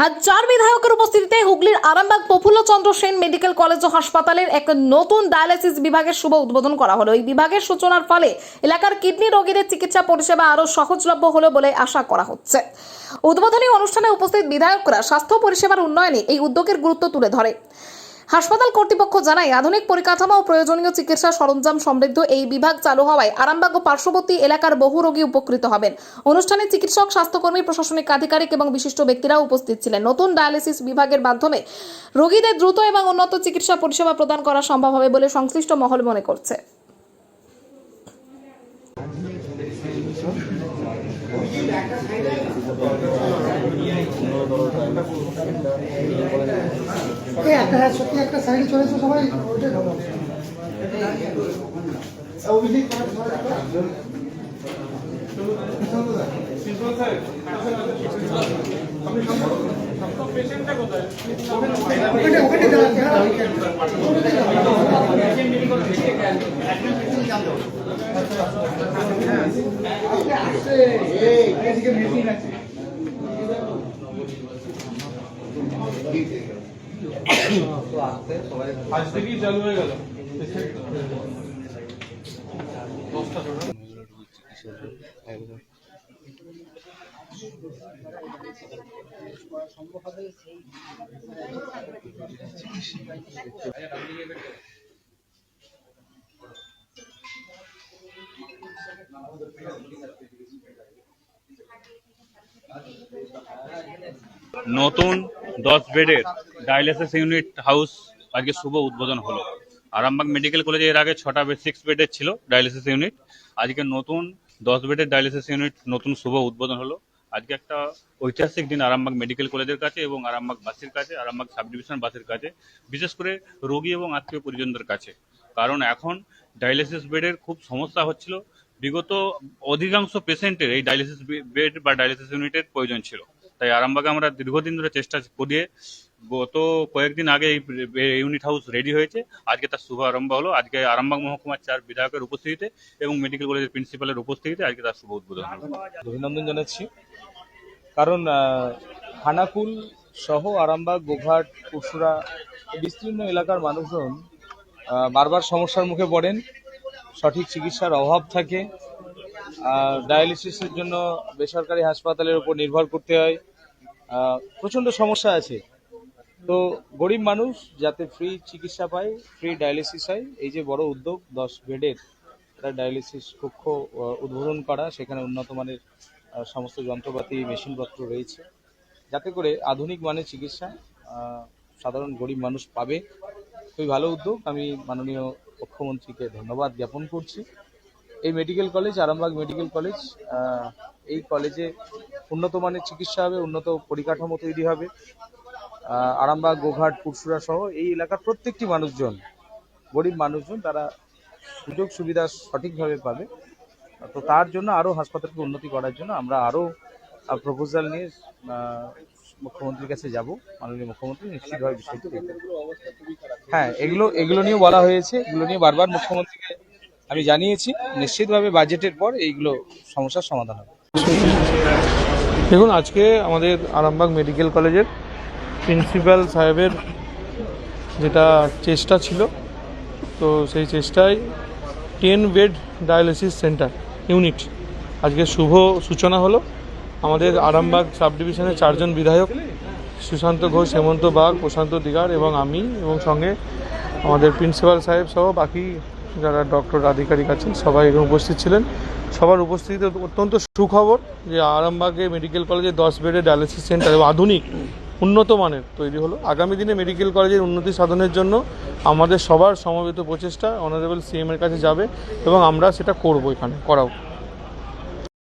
আজ 4 বিধায়কের উপস্থিতিতে হুগলির আরামবাগ প্রফুল্লচন্দ্র সেন মেডিকেল কলেজ ও হাসপাতালের এক নতুন ডায়ালিসিস বিভাগের শুভ উদ্বোধন করা হলো। এই বিভাগের সূচনার ফলে এলাকার কিডনি রোগীদের চিকিৎসা পরিষেবা আরও সহজলভ্য হলো বলে আশা করা হচ্ছে। উদ্বোধনী অনুষ্ঠানে উপস্থিত বিধায়করা স্বাস্থ্য পরিষেবার উন্নয়নে এই উদ্যোগের গুরুত্ব তুলে ধরে। হাসপাতাল কর্তৃপক্ষ জানায়, আধুনিক পরিকাঠামো ও প্রয়োজনীয় চিকিৎসা সরঞ্জাম সমৃদ্ধ এই বিভাগ চালু হওয়ায় আরামবাগ ও পার্শ্ববর্তী এলাকার বহু রোগী উপকৃত হবেন। অনুষ্ঠানে চিকিৎসক, স্বাস্থ্যকর্মী, প্রশাসনিক আধিকারিক এবং বিশিষ্ট ব্যক্তিরাও উপস্থিত ছিলেন। নতুন ডায়ালিসিস বিভাগের মাধ্যমে রোগীদের দ্রুত এবং উন্নত চিকিৎসা পরিষেবা প্রদান করা সম্ভব হবে বলে সংশ্লিষ্ট মহল মনে করছে। একটা সাইডে চলেছে সবাই আজ থেকেই চালু হয়ে গেল। নতুন 10 বেডের ডায়ালিসিস ইউনিট হাউস আজকে শুভ উদ্বোধন হলো। আরামবাগ মেডিকেল কলেজে এর আগে 6টা 6 বেডের ছিল ডায়ালিসিস ইউনিট। আজকে নতুন 10 বেডের ডায়ালিসিস ইউনিট নতুন শুভ উদ্বোধন হলো। আজকে একটা ঐতিহাসিক দিন আরামবাগ মেডিকেল কলেজের কাছে এবং আরামবাগ বাসীর কাছে, আরামবাগ সাব ডিভিশন বাসীর কাছে, বিশেষ করে রোগী এবং আত্মীয় পরিজনদের কাছে। কারণ এখন ডায়ালিসিস বেডের খুব সমস্যা হচ্ছিল। বিগত অধিকাংশ পেশেন্টের এই ডায়ালিসিস বেড বা ডায়ালিসিস ইউনিটের প্রয়োজন ছিল। তাই আরামবাগে আমরা দীর্ঘদিন ধরে চেষ্টা করিয়ে গত কয়েকদিন আগে এই ইউনিট হাউস রেডি হয়েছে। আজকে তার শুভ আরম্ভ হলো। আজকে আরামবাগ মহকুমার 4 বিধায়কের উপস্থিতিতে এবং মেডিকেল কলেজের প্রিন্সিপালের উপস্থিতিতে আজকে তার শুভ উদ্বোধন হলো। অভিনন্দন জানাচ্ছি, কারণ খানাকুল সহ আরামবাগ, গোঘাট, পুরসুরা বিস্তীর্ণ এলাকার মানুষজন বারবার সমস্যার মুখে পড়েন। সঠিক চিকিৎসার অভাব থাকে, ডায়ালিসিসের জন্য বেসরকারি হাসপাতালের উপর নির্ভর করতে হয়, প্রচণ্ড সমস্যা আছে। তো গরিব মানুষ যাতে ফ্রি চিকিৎসা পায়, ফ্রি ডায়ালিসিস হয়, এই যে বড় উদ্যোগ 10 বেডের একটা ডায়ালিসিস কক্ষ উদ্বোধন করা, সেখানে উন্নত মানের সমস্ত যন্ত্রপাতি, মেশিনপত্র রয়েছে, যাতে করে আধুনিক মানের চিকিৎসা সাধারণ গরিব মানুষ পাবে। খুবই ভালো উদ্যোগ। আমি মাননীয় মুখ্যমন্ত্রীকে ধন্যবাদ জ্ঞাপন করছি। এই medical college, Arambagh medical college, এই কলেজে উন্নত মানের চিকিৎসা হবে, উন্নত পরিকাঠামো তৈরি হবে। আরামবাগ, গোঘাট, পুরসুরা সহ এই এলাকার প্রত্যেকটি মানুষজন, গরিব মানুষজন, তারা সুযোগ সুবিধা সঠিকভাবে পাবে। তো তার জন্য আরও হাসপাতালকে উন্নতি করার জন্য আমরা আরও প্রপোজাল নিয়ে মুখ্যমন্ত্রীর কাছে যাব। মাননীয় মুখ্যমন্ত্রী নিশ্চিতভাবে বিষয়টি দেখবেন। হ্যাঁ, এগুলো নিয়েও বলা হয়েছে, এগুলো নিয়ে বারবার মুখ্যমন্ত্রীকে আমি জানিয়েছি। নিশ্চিতভাবে বাজেটের পর এইগুলো সমস্যার সমাধান হবে। দেখুন, আজকে আমাদের আরামবাগ মেডিকেল কলেজের প্রিন্সিপাল সাহেবের যেটা চেষ্টা ছিল, তো সেই চেষ্টায় 10 বেড ডায়ালিসিস সেন্টার ইউনিট আজকে শুভ সূচনা হলো। আমাদের আরামবাগ সাব ডিভিশনের 4 জন বিধায়ক, সুশান্ত ঘোষ, হেমন্ত বাগ, প্রশান্ত দিগার এবং আমি, এবং সঙ্গে আমাদের প্রিন্সিপাল সাহেব সহ বাকি যারা ডক্টর আধিকারিক আছেন সবাই এখানে উপস্থিত ছিলেন। সবার উপস্থিতিতে অত্যন্ত সুখবর যে আরামবাগে মেডিকেল কলেজে 10 বেডের ডায়ালিসিস সেন্টার এবং আধুনিক উন্নত মানের তৈরি হলো। আগামী দিনে মেডিকেল কলেজের উন্নতি সাধনের জন্য আমাদের সবার সমবেত প্রচেষ্টা অনারেবল সিএম এর কাছে যাবে এবং আমরা সেটা করব, এখানে করাও।